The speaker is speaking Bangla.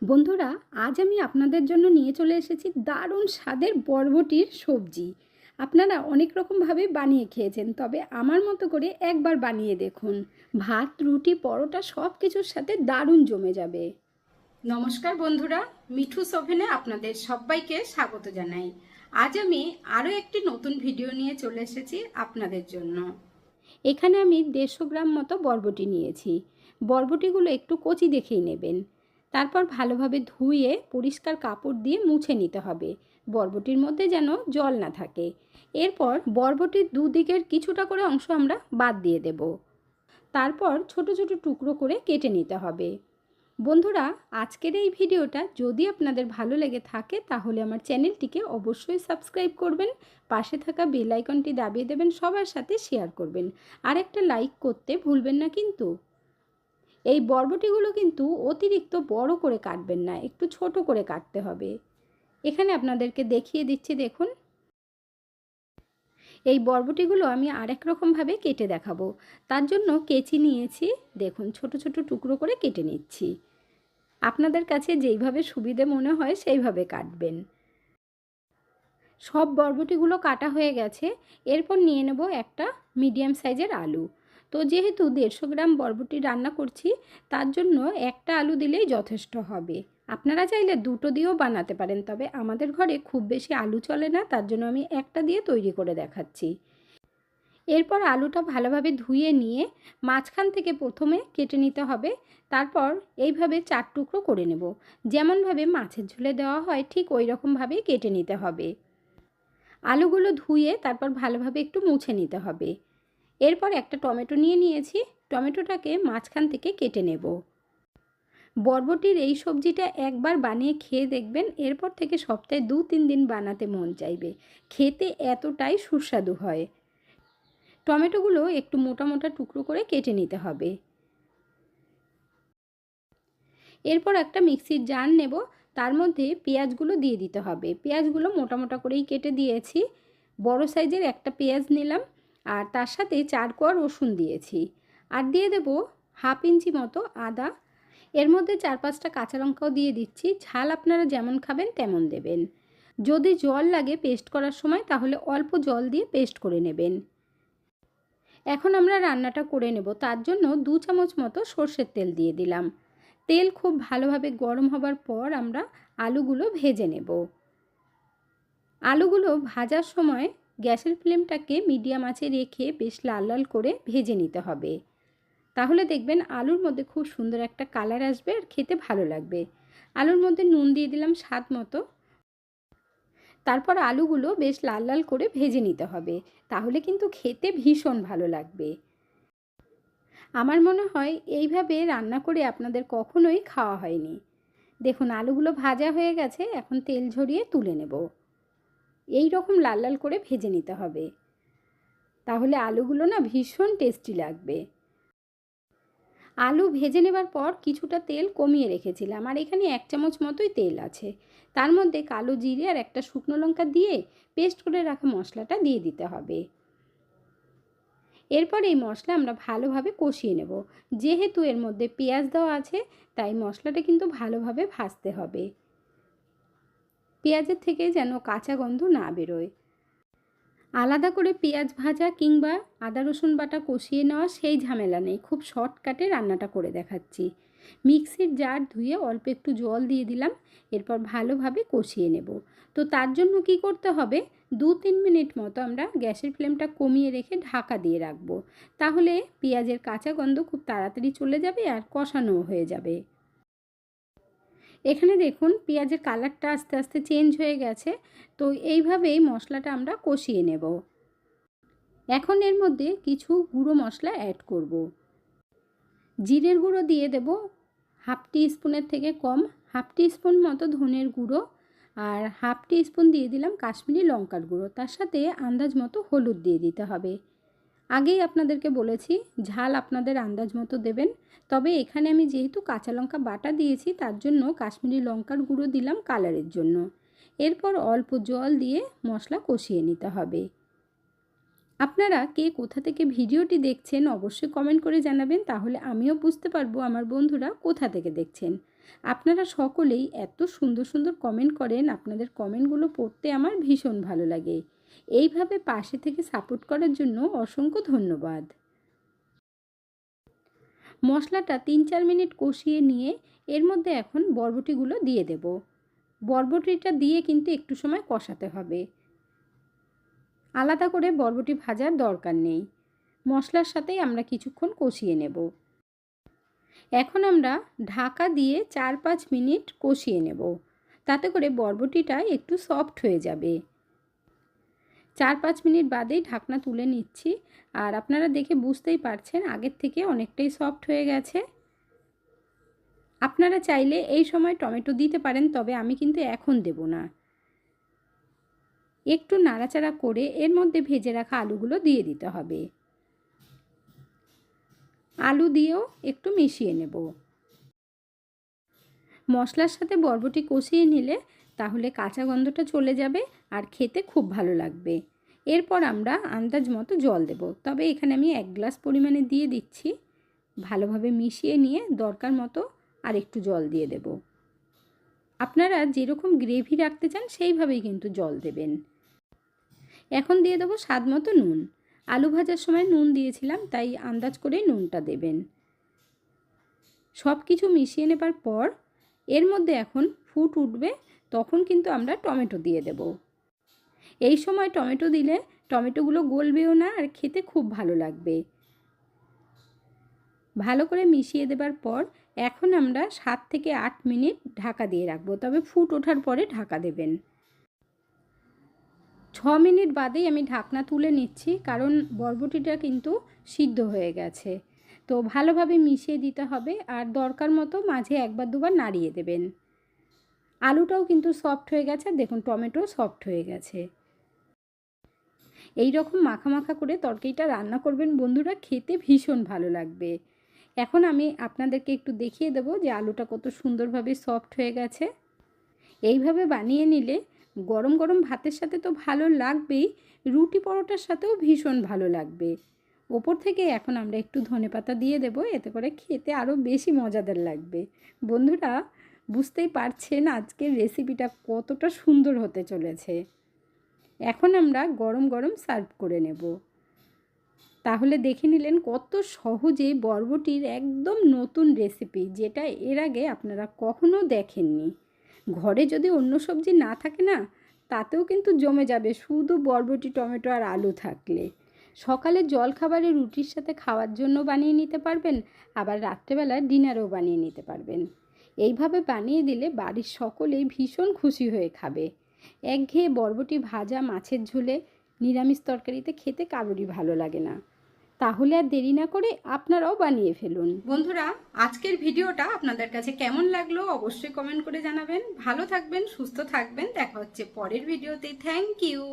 বন্ধুরা, আজ আমি আপনাদের জন্য নিয়ে চলে এসেছি দারুণ স্বাদের বরবটির সবজি। আপনারা অনেক রকমভাবে বানিয়ে খেয়েছেন, তবে আমার মতো করে একবার বানিয়ে দেখুন। ভাত, রুটি, পরোটা সব কিছুর সাথে দারুণ জমে যাবে। নমস্কার বন্ধুরা, মিঠুস ওভেনে আপনাদের সবাইকে স্বাগত জানাই। আজ আমি আরও একটি নতুন ভিডিও নিয়ে চলে এসেছি আপনাদের জন্য। এখানে আমি 150 গ্রাম মতো বরবটি নিয়েছি। বরবটিগুলো একটু কচি দেখেই নেবেন। তারপর ভালোভাবে ধুয়ে পরিষ্কার কাপড় দিয়ে মুছে নিতে হবে, বরবটির মধ্যে যেন জল না থাকে। এরপর বরবটির দুদিকের কিছুটা করে অংশ আমরা বাদ দিয়ে দেব। তারপর ছোট ছোট টুকরো করে কেটে নিতে হবে। বন্ধুরা, আজকের এই ভিডিওটা যদি আপনাদের ভালো লেগে থাকে তাহলে আমার চ্যানেলটিকে অবশ্যই সাবস্ক্রাইব করবেন, পাশে থাকা বেল আইকনটি দাবিয়ে দেবেন, সবার সাথে শেয়ার করবেন, আর একটা লাইক করতে ভুলবেন না কিন্তু। এই বরবটিগুলো কিন্তু অতিরিক্ত বড় করে কাটবেন না, একটু ছোট করে কাটতে হবে। এখানে আপনাদেরকে দেখিয়ে দিচ্ছি, দেখুন। এই বরবটিগুলো আমি আরেক রকমভাবে কেটে দেখাবো। তার জন্য কেচি নিয়েছি, দেখুন ছোট ছোট টুকরো করে কেটে নিচ্ছি। আপনাদের কাছে যেইভাবে সুবিধে মনে হয় সেইভাবে কাটবেন। সব বরবটিগুলো কাটা হয়ে গেছে। এরপর নিয়ে নেব একটা মিডিয়াম সাইজের আলু। তো যেহেতু 150 গ্রাম বরবটি রান্না করছি, তার জন্য একটা আলু দিলেই যথেষ্ট হবে। আপনারা চাইলে দুটো দিয়েও বানাতে পারেন, তবে আমাদের ঘরে খুব বেশি আলু চলে না, তার জন্য আমি একটা দিয়ে তৈরি করে দেখাচ্ছি। এরপর আলুটা ভালোভাবে ধুয়ে নিয়ে মাঝখান থেকে প্রথমে কেটে নিতে হবে। তারপর এইভাবে 4 টুকরো করে নেব। যেমনভাবে মাছের ঝোলে দেওয়া হয় ঠিক ওই রকমভাবেই কেটে নিতে হবে। আলুগুলো ধুয়ে তারপর ভালোভাবে একটু মুছে নিতে হবে। এরপর একটা টমেটো নিয়ে নিয়েছি, টমেটোটাকে মাঝখান থেকে কেটে নেব। বরবটির এই সবজিটা একবার বানিয়ে খেয়ে দেখবেন, এরপর থেকে সপ্তাহে 2-3 দিন বানাতে মন চাইবে। খেতে এতটাই সুস্বাদু হয়। টমেটোগুলো একটু মোটা মোটা টুকরো করে কেটে নিতে হবে। এরপর একটা মিক্সির জার নেব, তার মধ্যে পেঁয়াজগুলো দিয়ে দিতে হবে। পেঁয়াজগুলো মোটা মোটা করেই কেটে দিয়েছি। বড় সাইজের একটা পেঁয়াজ নিলাম, আর তার সাথে 4 কোয়া রসুন দিয়েছি, আর দিয়ে দেব 1/2 ইঞ্চি মতো আদা। এর মধ্যে 4-5টা কাঁচা লঙ্কাও দিয়ে দিচ্ছি। ঝাল আপনারা যেমন খাবেন তেমন দেবেন। যদি জল লাগে পেস্ট করার সময় তাহলে অল্প জল দিয়ে পেস্ট করে নেবেন। এখন আমরা রান্নাটা করে নেব, তার জন্য 2 চামচ মতো সর্ষের তেল দিয়ে দিলাম। তেল খুব ভালোভাবে গরম হবার পর আমরা আলুগুলো ভেজে নেব। আলুগুলো ভাজার সময় গ্যাসের ফ্লেমটাকে মিডিয়াম আঁচে রেখে বেশ লাল লাল করে ভেজে নিতে হবে। তাহলে দেখবেন আলুর মধ্যে খুব সুন্দর একটা কালার আসবে আর খেতে ভালো লাগবে। আলুর মধ্যে নুন দিয়ে দিলাম স্বাদ মতো। তারপর আলুগুলো বেশ লাল লাল করে ভেজে নিতে হবে, তাহলে কিন্তু খেতে ভীষণ ভালো লাগবে। আমার মনে হয় এইভাবে রান্না করে আপনাদের কখনোই খাওয়া হয়নি। দেখুন আলুগুলো ভাজা হয়ে গেছে, এখন তেল ঝরিয়ে তুলে নেব। এই রকম লাল লাল করে ভেজে নিতে হবে, তাহলে আলুগুলো না ভীষণ টেস্টি লাগবে। আলু ভেজে নেবার পর কিছুটা তেল কমিয়ে রেখেছিলাম, আর এখানে 1 চামচ মতোই তেল আছে। তার মধ্যে কালো জিরে আর একটা শুকনো লঙ্কা দিয়ে পেস্ট করে রাখা মশলাটা দিয়ে দিতে হবে। এরপর এই মশলা আমরা ভালোভাবে কষিয়ে নেব। যেহেতু এর মধ্যে পেঁয়াজ দেওয়া আছে, তাই মশলাটা কিন্তু ভালোভাবে ভাজতে হবে। পেঁয়াজের থেকে যেন কাঁচা গন্ধ না বেরোয়। আলাদা করে পেঁয়াজ ভাজা কিংবা আদা রসুন বাটা কষিয়ে নেওয়া সেই ঝামেলা নেই, খুব শর্টকাটে রান্নাটা করে দেখাচ্ছি। মিক্সির জার ধুয়ে অল্প একটু জল দিয়ে দিলাম, এরপর ভালোভাবে কষিয়ে নেব। তো তার জন্য কি করতে হবে, 2-3 মিনিট মতো আমরা গ্যাসের ফ্লেমটা কমিয়ে রেখে ঢাকা দিয়ে রাখবো। তাহলে পেঁয়াজের কাঁচা গন্ধ খুব তাড়াতাড়ি চলে যাবে আর কষানোও হয়ে যাবে। এখানে দেখুন পেঁয়াজের কালারটা আস্তে আস্তে চেঞ্জ হয়ে গেছে। তো এইভাবেই মশলাটা আমরা কষিয়ে নেব। এখন এর মধ্যে কিছু গুঁড়ো মশলা অ্যাড করব। জিরের গুঁড়ো দিয়ে দেব 1/2 টিস্পুনের থেকে কম, 1/2 টিস্পুন মতো ধনের গুঁড়ো, আর 1/2 টিস্পুন দিয়ে দিলাম কাশ্মীরি লঙ্কার গুঁড়ো। তার সাথে আন্দাজ মতো হলুদ দিয়ে দিতে হবে। আগেই আপনাদেরকে বলেছি ঝাল আপনাদের আন্দাজ মতো দেবেন, তবে এখানে আমি যেহেতু কাঁচা লঙ্কা বাটা দিয়েছি তার জন্য কাশ্মীরি লঙ্কার গুঁড়ো দিলাম কালারের জন্য। এরপর অল্প জল দিয়ে মশলা কষিয়ে নিতে হবে। আপনারা কে কোথা থেকে ভিডিওটি দেখছেন অবশ্যই কমেন্ট করে জানাবেন, তাহলে আমিও বুঝতে পারবো আমার বন্ধুরা কোথা থেকে দেখছেন। আপনারা সকলেই এত সুন্দর সুন্দর কমেন্ট করেন, আপনাদের কমেন্টগুলো পড়তে আমার ভীষণ ভালো লাগে। এইভাবে পাশে থেকে সাপোর্ট করার জন্য অসংখ্য ধন্যবাদ। মশলাটা 3-4 মিনিট কষিয়ে নিয়ে এর মধ্যে এখন বরবটিগুলো দিয়ে দেব। বরবটিটা দিয়ে কিন্তু একটু সময় কষাতে হবে, আলাদা করে বরবটি ভাজার দরকার নেই। মশলার সাথেই আমরা কিছুক্ষণ কষিয়ে নেব। এখন আমরা ঢাকা দিয়ে 4-5 মিনিট কষিয়ে নেব, তাতে করে বরবটিটা একটু সফট হয়ে যাবে। 4-5 মিনিট বাদেই ঢাকনা তুলে নিচ্ছি, আর আপনারা দেখে বুঝতেই পারছেন আগের থেকে অনেকটাই সফট হয়ে গেছে। আপনারা চাইলে এই সময় টমেটো দিতে পারেন, তবে আমি কিন্তু এখন দেব না। একটু নাড়াচাড়া করে এর মধ্যে ভেজে রাখা আলুগুলো দিয়ে দিতে হবে। আলু দিয়েও একটু মিশিয়ে নেব। মশলার সাথে বরবটি কষিয়ে নিলে তাহলে কাঁচা গন্ধটা চলে যাবে আর খেতে খুব ভালো লাগবে। এরপর আমরা আন্দাজ মতো জল দেব, তবে এখানে আমি 1 গ্লাস পরিমাণে দিয়ে দিচ্ছি। ভালোভাবে মিশিয়ে নিয়ে দরকার মতো আর একটু জল দিয়ে দেব। আপনারা যেরকম গ্রেভি রাখতে চান সেইভাবেই কিন্তু জল দেবেন। এখন দিয়ে দেবো স্বাদ মতো নুন। আলু ভাজার সময় নুন দিয়েছিলাম, তাই আন্দাজ করেই নুনটা দেবেন। সব কিছু মিশিয়ে নেবার পর এর মধ্যে এখন ফুট উঠবে, তখন কিন্তু আমরা টমেটো দিয়ে দেব। এই সময় টমেটো দিলে টমেটোগুলো গলবেও না আর খেতে খুব ভালো লাগবে। ভালো করে মিশিয়ে দেবার পর এখন আমরা 7 থেকে 8 মিনিট ঢাকা দিয়ে রাখবো, তবে ফুট ওঠার পরে ঢাকা দেবেন। 6 মিনিট বাদেই আমি ঢাকনা তুলে নিচ্ছি, কারণ বরবটিটা কিন্তু সিদ্ধ হয়ে গেছে। তো ভালোভাবে মিশিয়ে দিতে হবে, আর দরকার মতো মাঝে 1-2বার নাড়িয়ে দেবেন। আলুটাও কিন্তু সফট হয়ে গেছে, দেখুন টমেটো সফট হয়ে গেছে। এই রকম মাখা মাখা করে তরকারিটা রান্না করবেন বন্ধুরা, খেতে ভীষণ ভালো লাগবে। এখন আমি আপনাদেরকে একটু দেখিয়ে দেব যে আলুটা কত সুন্দরভাবে সফট হয়ে গেছে। এইভাবে বানিয়ে নিলে গরম গরম ভাতের সাথে তো ভালো লাগবেই, রুটি পরোটার সাথেও ভীষণ ভালো লাগবে। ওপর থেকে এখন আমরা একটু ধনেপাতা দিয়ে দেব, এতে করে খেতে আরও বেশি মজাদার লাগবে। বন্ধুরা বুঝতেই পারছেন আজকের রেসিপিটা কতটা সুন্দর হতে চলেছে। এখন আমরা গরম গরম সার্ভ করে নেব। তাহলে দেখে নিলেন কত সহজে বরবটির একদম নতুন রেসিপি, যেটা এর আগে আপনারা কখনো দেখেননি। ঘরে যদি অন্য সবজি না থাকে না, তাতেও কিন্তু জমে যাবে, শুধু বরবটি টমেটো আর আলু থাকলে। সকালে জলখাবারে রুটির সাথে খাওয়ার জন্য বানিয়ে নিতে পারবেন, আবার রাত্রেবেলা ডিনারও বানিয়ে নিতে পারবেন। এইভাবে বানিয়ে দিলে বাড়ির সকলেই ভীষণ খুশি হয়ে খাবে। একঘেয়ে বরবটি ভাজা মাছের ঝোলে নিরামিষ তরকারিতে খেতে কারোরই ভালো লাগে না। তাহলে আর দেরি না করে আপনারাও বানিয়ে ফেলুন। বন্ধুরা আজকের ভিডিওটা আপনাদের কাছে কেমন লাগলো অবশ্যই কমেন্ট করে জানাবেন। ভালো থাকবেন, সুস্থ থাকবেন, দেখা হচ্ছে পরের ভিডিওতে। Thank you.